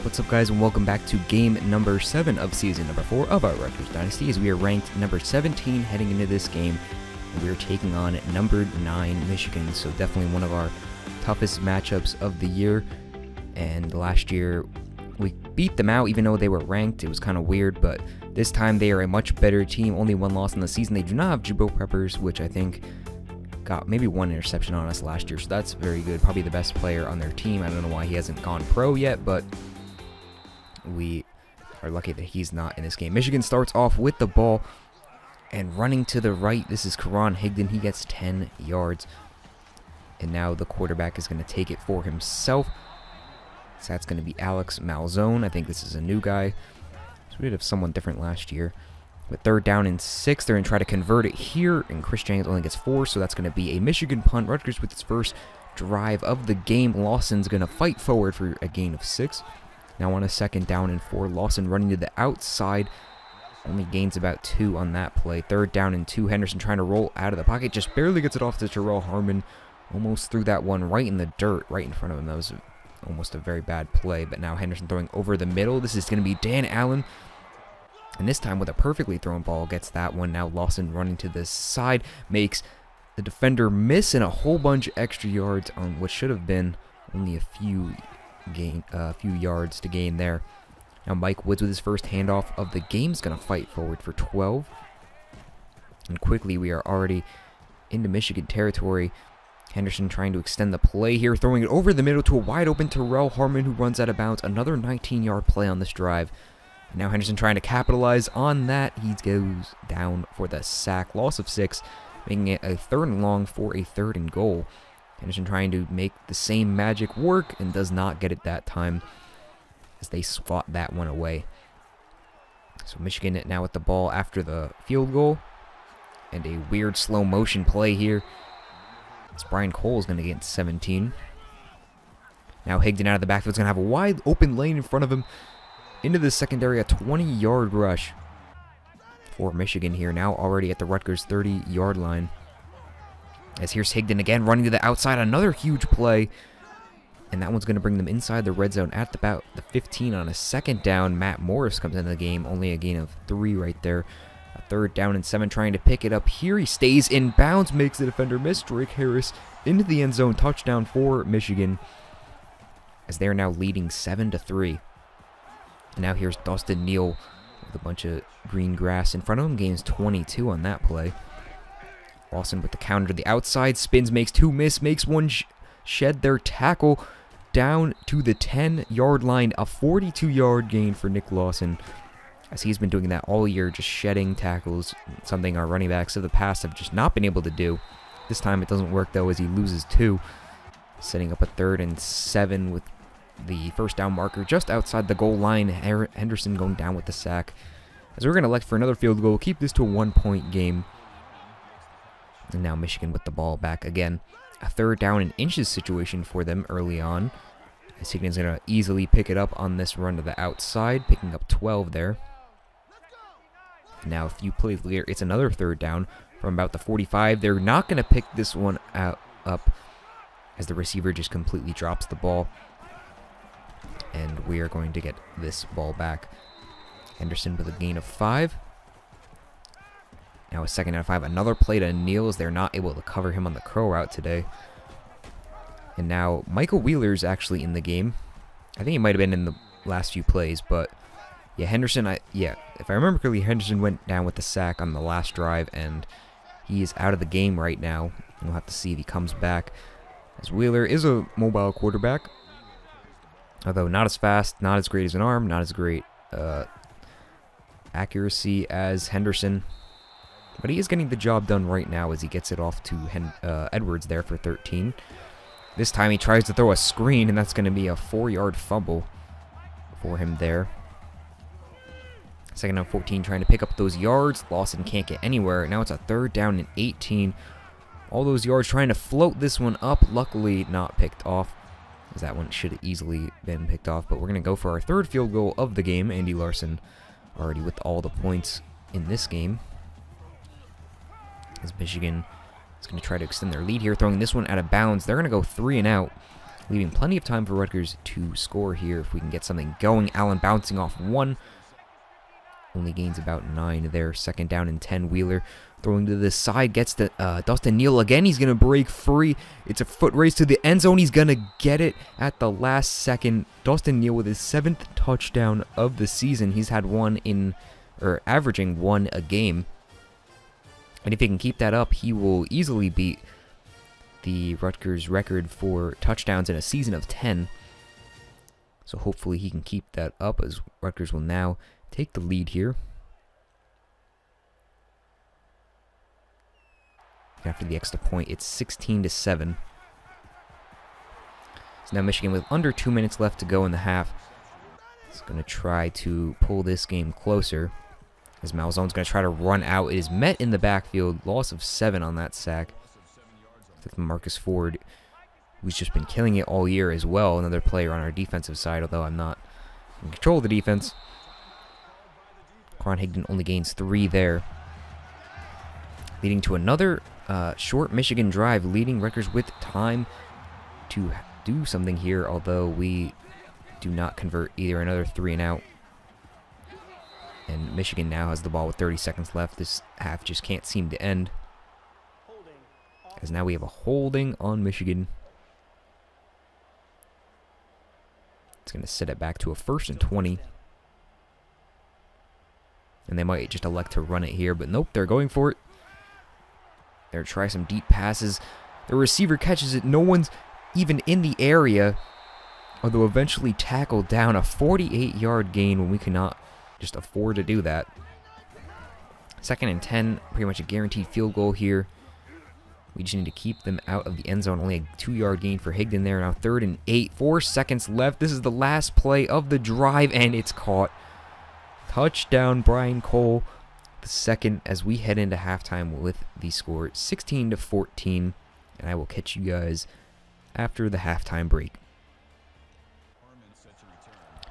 What's up, guys, and welcome back to game number 7 of season number 4 of our Rutgers Dynasty, as we are ranked number 17 heading into this game, and we are taking on number 9 Michigan. So definitely one of our toughest matchups of the year. And last year we beat them out even though they were ranked. It was kind of weird, but this time they are a much better team. Only one loss in the season. They do not have Jabot Peppers, which I think got maybe one interception on us last year, so that's very good. Probably the best player on their team. I don't know why he hasn't gone pro yet, but we are lucky that he's not in this game. Michigan starts off with the ball and running to the right. This is Karan Higdon. He gets 10 yards. And now the quarterback is going to take it for himself. So that's going to be Alex Malzone. I think this is a new guy. So we did have someone different last year. With 3rd down and 6, they're going to try to convert it here. And Chris Jennings only gets 4, so that's going to be a Michigan punt. Rutgers with its first drive of the game. Lawson's going to fight forward for a gain of 6. Now on a 2nd down and 4, Lawson running to the outside. Only gains about 2 on that play. 3rd down and 2, Henderson trying to roll out of the pocket. Just barely gets it off to Terrell Harmon. Almost threw that one right in the dirt, right in front of him. That was almost a very bad play. But now Henderson throwing over the middle. This is going to be Dan Allen. And this time with a perfectly thrown ball, gets that one. Now Lawson running to the side. Makes the defender miss and a whole bunch of extra yards on what should have been only a few yards to gain there. Now Mike Woods with his first handoff of the game is going to fight forward for 12. And quickly we are already into Michigan territory. Henderson trying to extend the play here, throwing it over the middle to a wide open Terrell Harmon, who runs out of bounds. Another 19-yard play on this drive. And now Henderson trying to capitalize on that. He goes down for the sack. Loss of 6, making it a 3rd and long for a 3rd and goal. Henderson trying to make the same magic work and does not get it that time as they swat that one away. So Michigan now with the ball after the field goal. And a weird slow motion play here. As Brian Cole is going to get 17. Now Higdon out of the backfield is going to have a wide open lane in front of him. Into the secondary, a 20-yard rush for Michigan here. Now already at the Rutgers 30-yard line. As here's Higdon again running to the outside, another huge play. And that one's going to bring them inside the red zone at about the 15 on a 2nd down. Matt Morris comes into the game, only a gain of 3 right there. A 3rd down and 7 trying to pick it up here. He stays in bounds, makes the defender miss. Drake Harris into the end zone, touchdown for Michigan. As they're now leading 7-3. And now here's Dustin Neal with a bunch of green grass in front of him. Gains 22 on that play. Lawson with the counter to the outside, spins, makes 2 miss, makes 1 shed their tackle down to the 10-yard line. A 42-yard gain for Nick Lawson, as he's been doing that all year, just shedding tackles, something our running backs of the past have just not been able to do. This time it doesn't work, though, as he loses 2, setting up a 3rd and 7 with the 1st down marker just outside the goal line. Henderson going down with the sack, as we're going to elect for another field goal, keep this to a 1-point game. And now Michigan with the ball back again. A 3rd down and inches situation for them early on. As Higdon's going to easily pick it up on this run to the outside, picking up 12 there. And now a few plays later, it's another 3rd down from about the 45. They're not going to pick this one up as the receiver just completely drops the ball. And we are going to get this ball back. Henderson with a gain of 5. Now a 2nd out of 5. Another play to Neal as they're not able to cover him on the crow route today. And now Michael Wheeler's actually in the game. I think he might have been in the last few plays, but yeah, Henderson, if I remember correctly, Henderson went down with the sack on the last drive, and he is out of the game right now. We'll have to see if he comes back, as Wheeler is a mobile quarterback, although not as fast, not as great as an arm, not as great accuracy as Henderson. But he is getting the job done right now as he gets it off to Edwards there for 13. This time he tries to throw a screen, and that's going to be a 4-yard fumble for him there. Second down 14, trying to pick up those yards. Lawson can't get anywhere. Now it's a 3rd down and 18. All those yards trying to float this one up. Luckily not picked off, as that one should have easily been picked off. But we're going to go for our 3rd field goal of the game. Andy Larson already with all the points in this game, as Michigan is going to try to extend their lead here, throwing this one out of bounds. They're going to go 3 and out, leaving plenty of time for Rutgers to score here if we can get something going. Allen bouncing off 1. Only gains about 9 there. 2nd down and 10. Wheeler throwing to the side. Gets to Dustin Neal again. He's going to break free. It's a foot race to the end zone. He's going to get it at the last second. Dustin Neal with his 7th touchdown of the season. He's had averaging 1 a game. And if he can keep that up, he will easily beat the Rutgers record for touchdowns in a season of 10. So hopefully he can keep that up, as Rutgers will now take the lead here. After the extra point, it's 16-7. So now Michigan, with under 2 minutes left to go in the half, is going to try to pull this game closer, as Malzone's going to try to run out. It is met in the backfield. Loss of 7 on that sack. Marcus Ford, who's just been killing it all year as well. Another player on our defensive side, although I'm not in control of the defense. Quan Higdon only gains 3 there, leading to another short Michigan drive, leading Rutgers with time to do something here, although we do not convert either. Another 3 and out. And Michigan now has the ball with 30 seconds left. This half just can't seem to end, as now we have a holding on Michigan. It's going to set it back to a 1st and 20. And they might just elect to run it here, but nope, they're going for it. They're going to try some deep passes. The receiver catches it. No one's even in the area, although eventually tackled down. A 48-yard gain when we cannot just afford to do that. 2nd and 10, pretty much a guaranteed field goal here. We just need to keep them out of the end zone. Only a 2-yard gain for Higdon there. Now 3rd and 8, 4 seconds left. This is the last play of the drive, and it's caught. Touchdown, Brian Cole, the 2nd, as we head into halftime with the score 16-14. And I will catch you guys after the halftime break.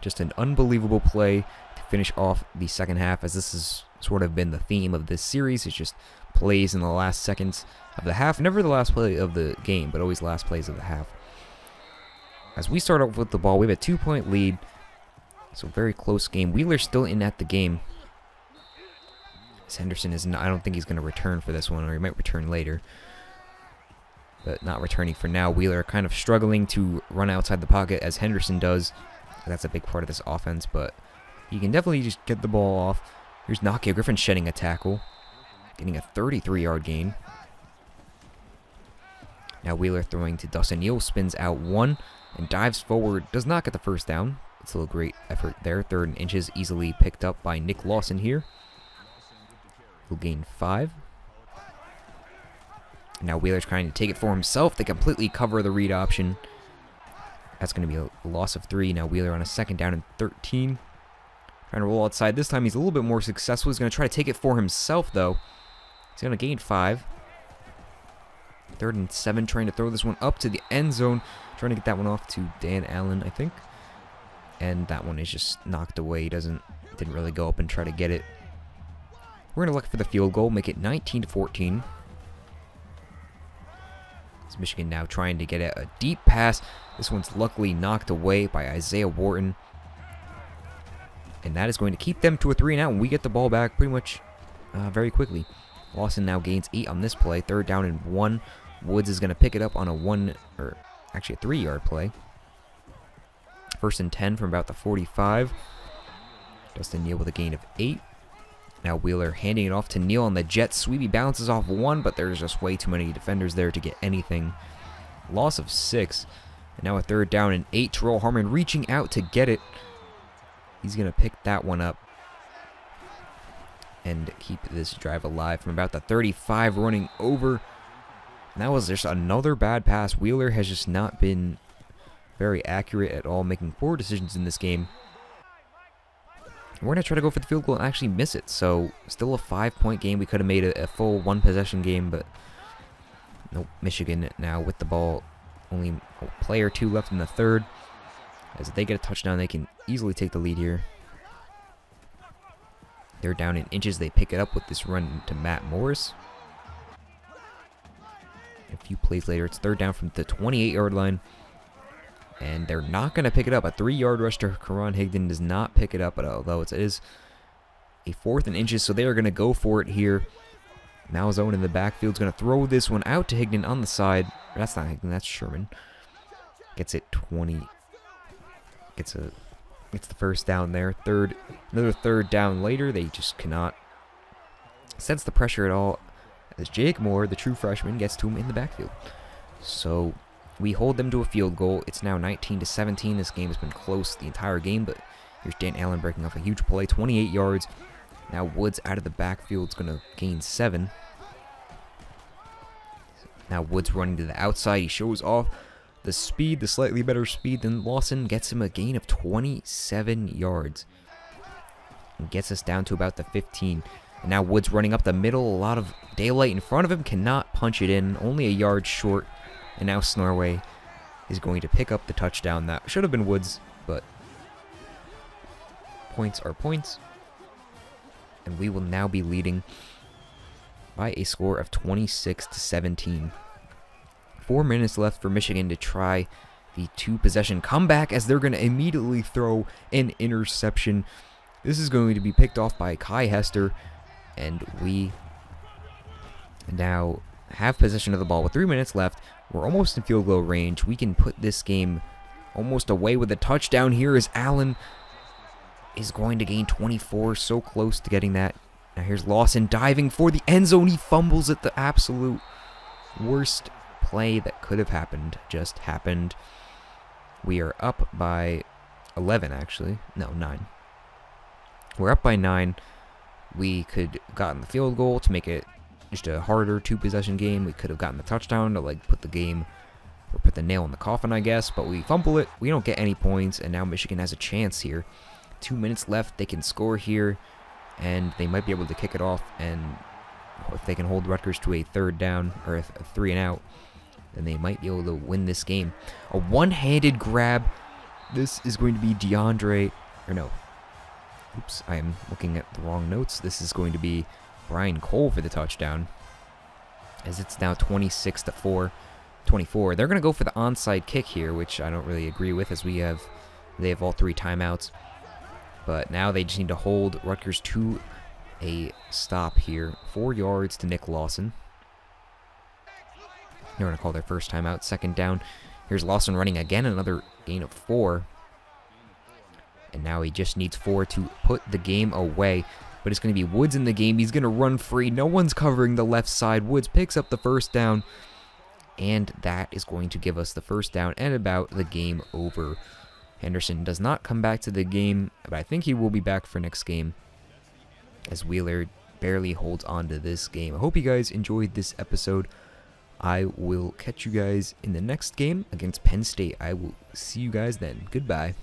Just an unbelievable play to finish off the second half, as this has sort of been the theme of this series. It's just plays in the last seconds of the half. Never the last play of the game, but always last plays of the half. As we start off with the ball, we have a 2-point lead. So very close game. Wheeler's still in at the game. As Henderson is not, I don't think he's going to return for this one, or he might return later, but not returning for now. Wheeler kind of struggling to run outside the pocket, as Henderson does. That's a big part of this offense, but he can definitely just get the ball off. Here's Nakia Griffin shedding a tackle, getting a 33-yard gain. Now Wheeler throwing to Dustin Neal, spins out 1 and dives forward. Does not get the 1st down. It's a great effort there. 3rd and inches, easily picked up by Nick Lawson here. He'll gain 5. Now Wheeler's trying to take it for himself. They completely cover the read option. That's going to be a loss of 3. Now Wheeler on a 2nd down and 13. Trying to roll outside. This time he's a little bit more successful. He's going to try to take it for himself, though. He's going to gain 5. 3rd and 7, trying to throw this one up to the end zone. Trying to get that one off to Dan Allen, I think. And that one is just knocked away. He didn't really go up and try to get it. We're going to look for the field goal, make it 19-14. It's Michigan now trying to get a deep pass. This one's luckily knocked away by Isaiah Wharton. And that is going to keep them to a 3 and out, and we get the ball back pretty much very quickly. Lawson now gains 8 on this play. 3rd down and 1. Woods is going to pick it up on a 3-yard play. 1st and 10 from about the 45. Dustin Neal with a gain of 8. Now Wheeler handing it off to Neal on the jet sweep. He bounces off 1, but there's just way too many defenders there to get anything. Loss of 6. And now a 3rd down and 8. Terrell Harmon reaching out to get it. He's going to pick that one up and keep this drive alive from about the 35, running over. And that was just another bad pass. Wheeler has just not been very accurate at all, making poor decisions in this game. We're going to try to go for the field goal and actually miss it. So, still a 5-point game. We could have made it a full 1-possession game, but nope. Michigan now with the ball. Only a play or two left in the third. As if they get a touchdown, they can easily take the lead here. They're down in inches. They pick it up with this run to Matt Morris. A few plays later, it's third down from the 28-yard line. And they're not going to pick it up. A 3-yard rush to Karan Higdon does not pick it up, although it is a 4th and inches, so they are going to go for it here. Malzone in the backfield is going to throw this one out to Higdon on the side. That's not Higdon, that's Sherman. Gets it 20. Gets the first down there. Another third down later. They just cannot sense the pressure at all, as Jake Moore, the true freshman, gets to him in the backfield. So we hold them to a field goal. It's now 19-17. This game has been close the entire game, but here's Dan Allen breaking off a huge play, 28 yards. Now Woods out of the backfield is going to gain 7. Now Woods running to the outside. He shows off the speed, the slightly better speed than Lawson. Gets him a gain of 27 yards. And gets us down to about the 15. And now Woods running up the middle. A lot of daylight in front of him. Cannot punch it in. Only a yard short. And now Snorway is going to pick up the touchdown. That should have been Woods, but points are points. And we will now be leading by a score of 26-17. 4 minutes left for Michigan to try the 2-possession comeback, as they're going to immediately throw an interception. This is going to be picked off by Kai Hester, and we now have possession of the ball with 3 minutes left. We're almost in field goal range. We can put this game almost away with a touchdown here, as Allen is going to gain 24. So close to getting that. Now here's Lawson diving for the end zone. He fumbles at the absolute worst play that could have happened. Just happened. We are up by 11, actually. No, 9. We're up by 9. We could have gotten the field goal to make it just a harder 2-possession game. We could have gotten the touchdown to put the game, or put the nail in the coffin, I guess. But we fumble it. We don't get any points, and now Michigan has a chance here. 2 minutes left. They can score here, and they might be able to kick it off. And if they can hold Rutgers to a 3rd down, or a 3 and out, then they might be able to win this game. A one-handed grab. This is going to be DeAndre, or no. Oops, I am looking at the wrong notes. This is going to be Brian Cole for the touchdown, as it's now 26-24. They're going to go for the onside kick here, which I don't really agree with, as they have all 3 timeouts. But now they just need to hold Rutgers to a stop here. 4 yards to Nick Lawson. They're going to call their first timeout. 2nd down. Here's Lawson running again, another gain of 4. And now he just needs 4 to put the game away. But it's going to be Woods in the game. He's going to run free. No one's covering the left side. Woods picks up the 1st down. And that is going to give us the 1st down and about the game over. Henderson does not come back to the game, but I think he will be back for next game, as Wheeler barely holds on to this game. I hope you guys enjoyed this episode. I will catch you guys in the next game against Penn State. I will see you guys then. Goodbye.